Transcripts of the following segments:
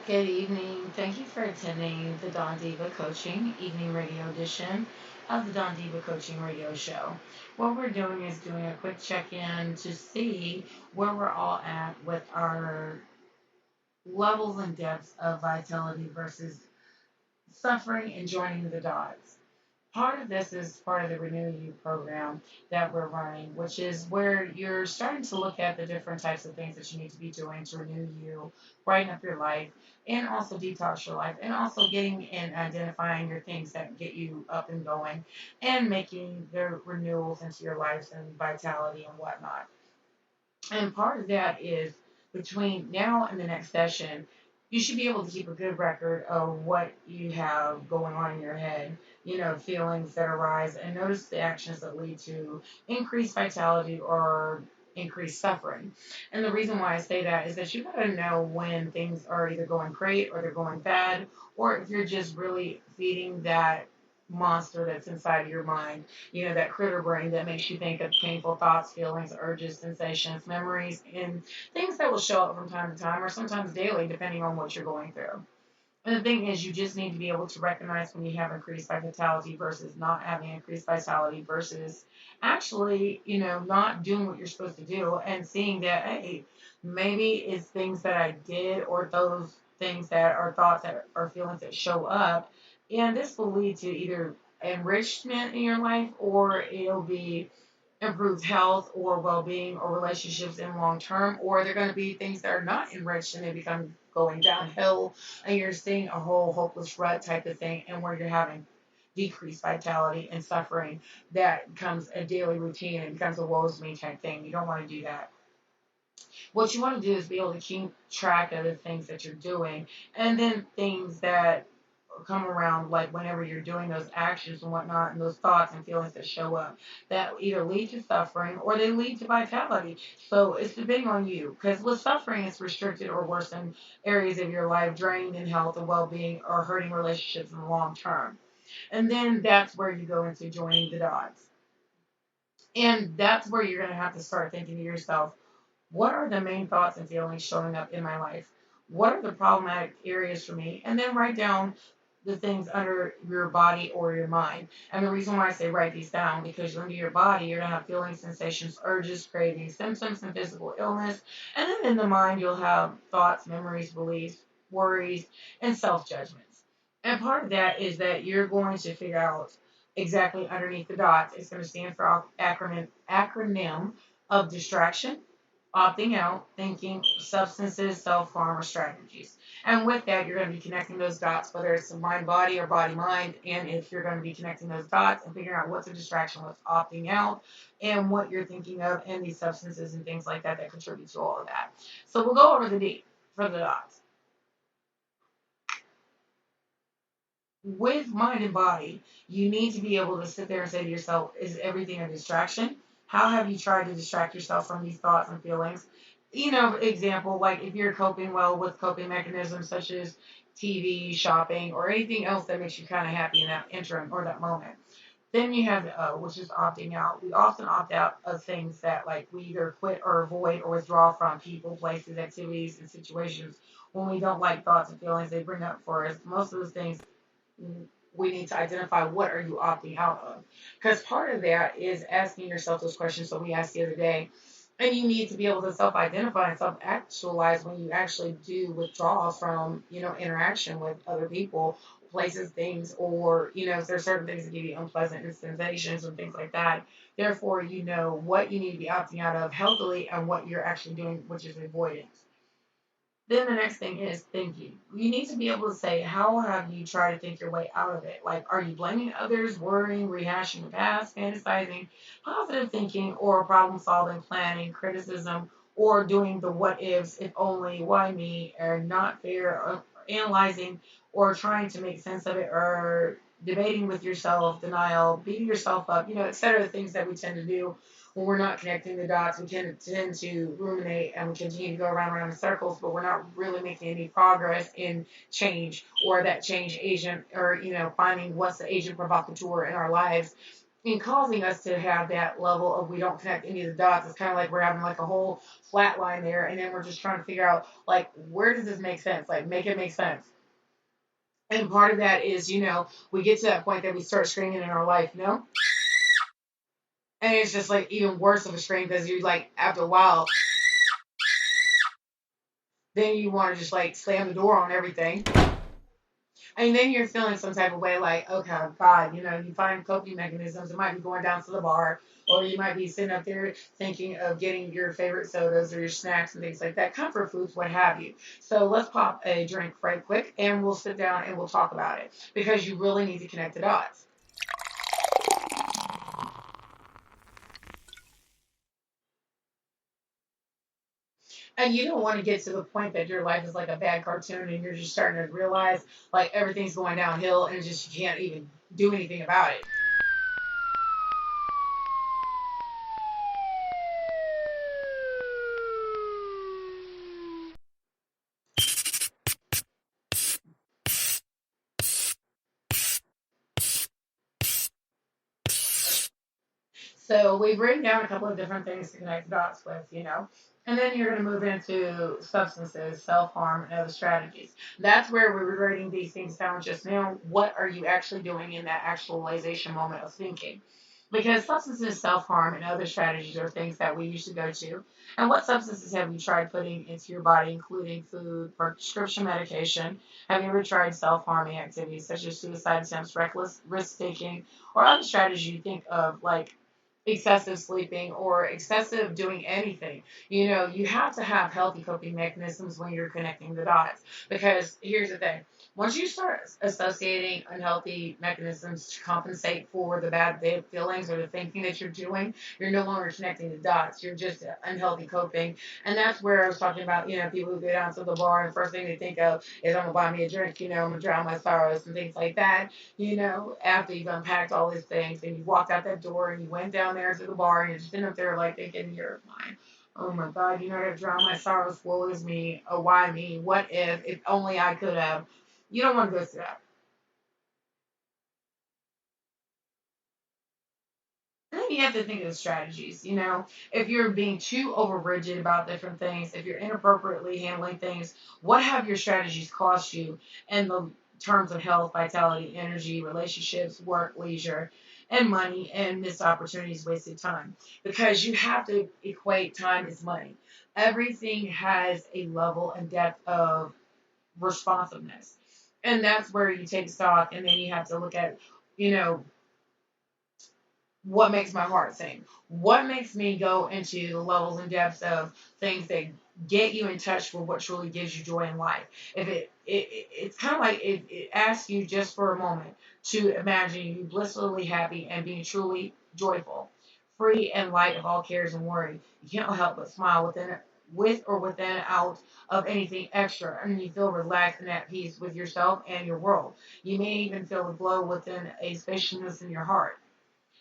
Good evening. Thank you for attending the DonDiva Coaching Evening Radio Edition of the DonDiva Coaching Radio Show. What we're doing is doing a quick check-in to see where we're all at with our levels and depths of vitality versus suffering and joining the dots. Part of this is part of the Renew You program that we're running, which is where you're starting to look at the different types of things that you need to be doing to renew you, brighten up your life, and also detox your life, and also getting and identifying your things that get you up and going, and making the renewals into your lives and vitality and whatnot. And part of that is between now and the next session, you should be able to keep a good record of what you have going on in your head, feelings that arise, and notice the actions that lead to increased vitality or increased suffering. And the reason why I say that is that you gotta know when things are either going great or they're going bad, or if you're just really feeding that monster that's inside of your mind, that critter brain that makes you think of painful thoughts, feelings, urges, sensations, memories, and things that will show up from time to time or sometimes daily, depending on what you're going through. And the thing is, you just need to be able to recognize when you have increased vitality versus not having increased vitality versus actually, not doing what you're supposed to do and seeing that, hey, maybe it's things that I did or those things that are thoughts that are feelings that show up. And this will lead to either enrichment in your life or it'll be improved health or well-being or relationships in long term, or they're going to be things that are not enriched and they become going downhill and you're seeing a whole hopeless rut type of thing, and where you're having decreased vitality and suffering that becomes a daily routine and becomes a woes me type thing. You don't want to do that. What you want to do is be able to keep track of the things that you're doing, and then things that come around, like whenever you're doing those actions and whatnot, and those thoughts and feelings that show up that either lead to suffering or they lead to vitality. So it's depending on you, because with suffering, it's restricted or worsen areas of your life, drained in health and well-being, or hurting relationships in the long term. And then that's where you go into joining the dots. And that's where you're going to have to start thinking to yourself, what are the main thoughts and feelings showing up in my life? What are the problematic areas for me? And then write down the things under your body or your mind. And the reason why I say write these down, because under your body, you're going to have feelings, sensations, urges, cravings, symptoms, and physical illness. And then in the mind, you'll have thoughts, memories, beliefs, worries, and self judgments. And part of that is that you're going to figure out exactly underneath the dots. It's going to stand for acronym of distraction, opting out, thinking, substances, self harm, or strategies. And with that, you're going to be connecting those dots, whether it's mind body or body mind. And if you're going to be connecting those dots and figuring out what's a distraction, what's opting out, and what you're thinking of, and these substances and things like that that contribute to all of that. So we'll go over the D for the dots. With mind and body, you need to be able to sit there and say to yourself, is everything a distraction? How have you tried to distract yourself from these thoughts and feelings? Example, like if you're coping well with coping mechanisms such as TV, shopping, or anything else that makes you kind of happy in that interim or that moment. Then you have the O, which is opting out. We often opt out of things that like we either quit or avoid or withdraw from people, places, activities, and situations when we don't like thoughts and feelings they bring up for us. Most of those things we need to identify what are you opting out of, because part of that is asking yourself those questions that we asked the other day, and you need to be able to self-identify and self-actualize when you actually do withdraw from interaction with other people, places, things, or if there's certain things that give you unpleasant sensations and things like that. Therefore, you know what you need to be opting out of healthily and what you're actually doing, which is avoidance. Then the next thing is thinking. You need to be able to say, how have you tried to think your way out of it? Like, are you blaming others, worrying, rehashing the past, fantasizing, positive thinking, or problem solving, planning, criticism, or doing the what ifs, if only, why me, or not fair, or analyzing, or trying to make sense of it, or debating with yourself, denial, beating yourself up, etc. The things that we tend to do when we're not connecting the dots, we tend to ruminate and we continue to go around and around in circles, but we're not really making any progress in change or that change agent or, finding what's the agent provocateur in our lives and causing us to have that level of we don't connect any of the dots. It's kind of like we're having like a whole flat line there, and then we're just trying to figure out like where does this make sense? Like make it make sense. And part of that is, we get to that point that we start screaming in our life, and it's just like even worse of a scream because you're like after a while, then you want to just like slam the door on everything. And then you're feeling some type of way like, okay, God, you find coping mechanisms. It might be going down to the bar, or you might be sitting up there thinking of getting your favorite sodas or your snacks and things like that, comfort foods, what have you. So let's pop a drink right quick and we'll sit down and we'll talk about it because you really need to connect the dots. And you don't want to get to the point that your life is like a bad cartoon and you're just starting to realize like everything's going downhill and just you can't even do anything about it. So we've written down a couple of different things to connect dots with, and then you're going to move into substances, self harm, and other strategies. That's where we were writing these things down just now. What are you actually doing in that actualization moment of thinking? Because substances, self harm, and other strategies are things that we usually go to. And what substances have you tried putting into your body, including food, prescription medication? Have you ever tried self harming activities such as suicide attempts, reckless risk taking, or other strategies you think of, like excessive sleeping or excessive doing anything. You have to have healthy coping mechanisms when you're connecting the dots. Because here's the thing once you start associating unhealthy mechanisms to compensate for the bad feelings or the thinking that you're doing, you're no longer connecting the dots. You're just unhealthy coping. And that's where I was talking about, people who go down to the bar and the first thing they think of is I'm going to buy me a drink, I'm going to drown my sorrows and things like that. After you've unpacked all these things and you walked out that door and you went down there to the bar and you're just sitting up there like thinking in your mind, oh my God, I have drowned my sorrows, woe is me, oh why me, what if only I could have. You don't want to go through that. And then you have to think of strategies. If you're being too over rigid about different things, if you're inappropriately handling things, what have your strategies cost you in the terms of health, vitality, energy, relationships, work, leisure, and money, and missed opportunities, wasted time? Because you have to equate time as money. Everything has a level and depth of responsiveness. And that's where you take stock, and then you have to look at, you know, what makes my heart sing? What makes me go into the levels and depths of things that get you in touch with what truly gives you joy in life? If it's kind of like it asks you just for a moment to imagine you blissfully happy and being truly joyful, free and light of all cares and worry. You can't help but smile with or within out of anything extra, and you feel relaxed and at peace with yourself and your world. You may even feel a glow within a spaciousness in your heart.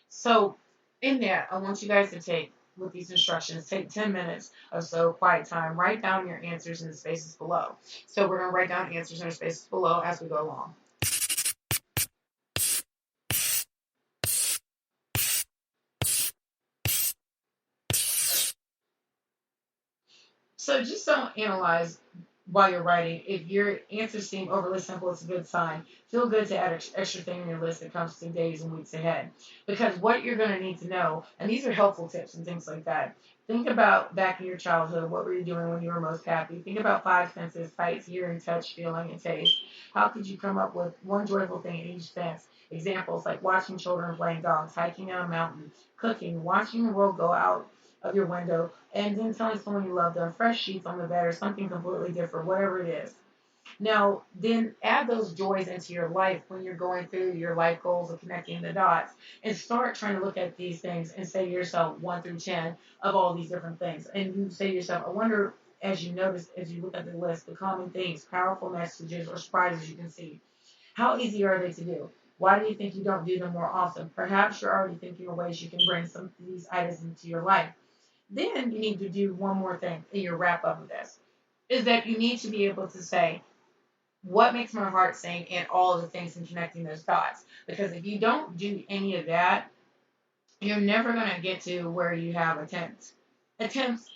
So, in that, I want you guys to take, with these instructions, take 10 minutes of so quiet time. Write down your answers in the spaces below. So, we're going to write down answers in the spaces below as we go along. So just don't analyze while you're writing. If your answers seem overly simple, it's a good sign. Feel good to add an extra thing in your list that comes to days and weeks ahead. Because what you're going to need to know, and these are helpful tips and things like that. Think about back in your childhood. What were you doing when you were most happy? Think about five senses: sight, hearing, touch, feeling, and taste. How could you come up with one joyful thing in each sense? Examples like watching children playing dogs, hiking down a mountain, cooking, watching the world go out of your window, and then telling someone you love them, fresh sheets on the bed, or something completely different, whatever it is. Now, then add those joys into your life when you're going through your life goals of connecting the dots, and start trying to look at these things and say to yourself 1 through 10 of all these different things. And you say to yourself, I wonder, as you notice, as you look at the list, the common things, powerful messages or surprises you can see. How easy are they to do? Why do you think you don't do them more often? Perhaps you're already thinking of ways you can bring some of these items into your life. Then you need to do one more thing in your wrap up of this, is that you need to be able to say, what makes my heart sing, and all of the things in connecting those dots. Because if you don't do any of that, you're never going to get to where you have attempts,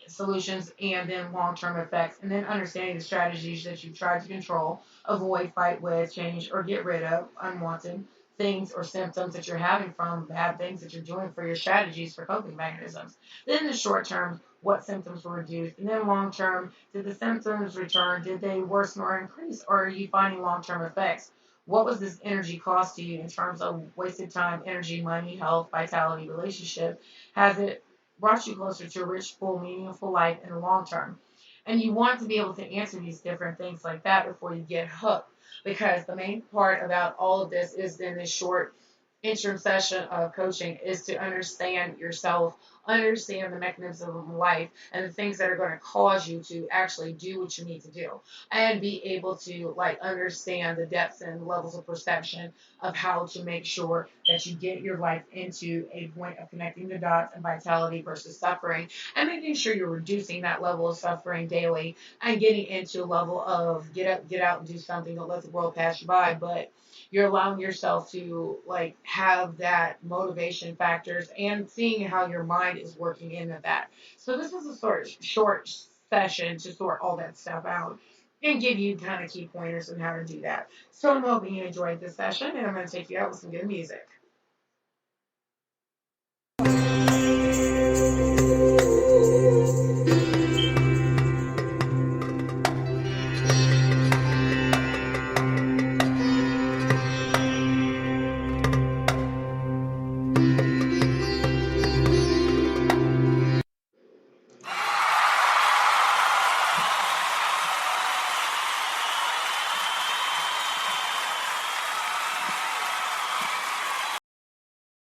solutions, and then long-term effects, and then understanding the strategies that you try to control, avoid, fight with, change, or get rid of unwanted things or symptoms that you're having from bad things that you're doing for your strategies for coping mechanisms. Then in the short term, what symptoms were reduced, and then long term, did the symptoms return? Did they worsen or increase, or are you finding long-term effects? What was this energy cost to you in terms of wasted time, energy, money, health, vitality, relationship? Has it brought you closer to a rich, full, meaningful life in the long term? And you want to be able to answer these different things like that before you get hooked. Because the main part about all of this is in this short interim session of coaching is to understand yourself, understand the mechanisms of life, and the things that are going to cause you to actually do what you need to do, and be able to like understand the depths and levels of perception of how to make sure that you get your life into a point of connecting the dots and vitality versus suffering, and making sure you're reducing that level of suffering daily and getting into a level of get out and do something. Don't let the world pass you by, but you're allowing yourself to like have that motivation factors and seeing how your mind is working into that. So this is a sort of short session to sort all that stuff out and give you kind of key pointers on how to do that. So I'm hoping you enjoyed this session, and I'm going to take you out with some good music.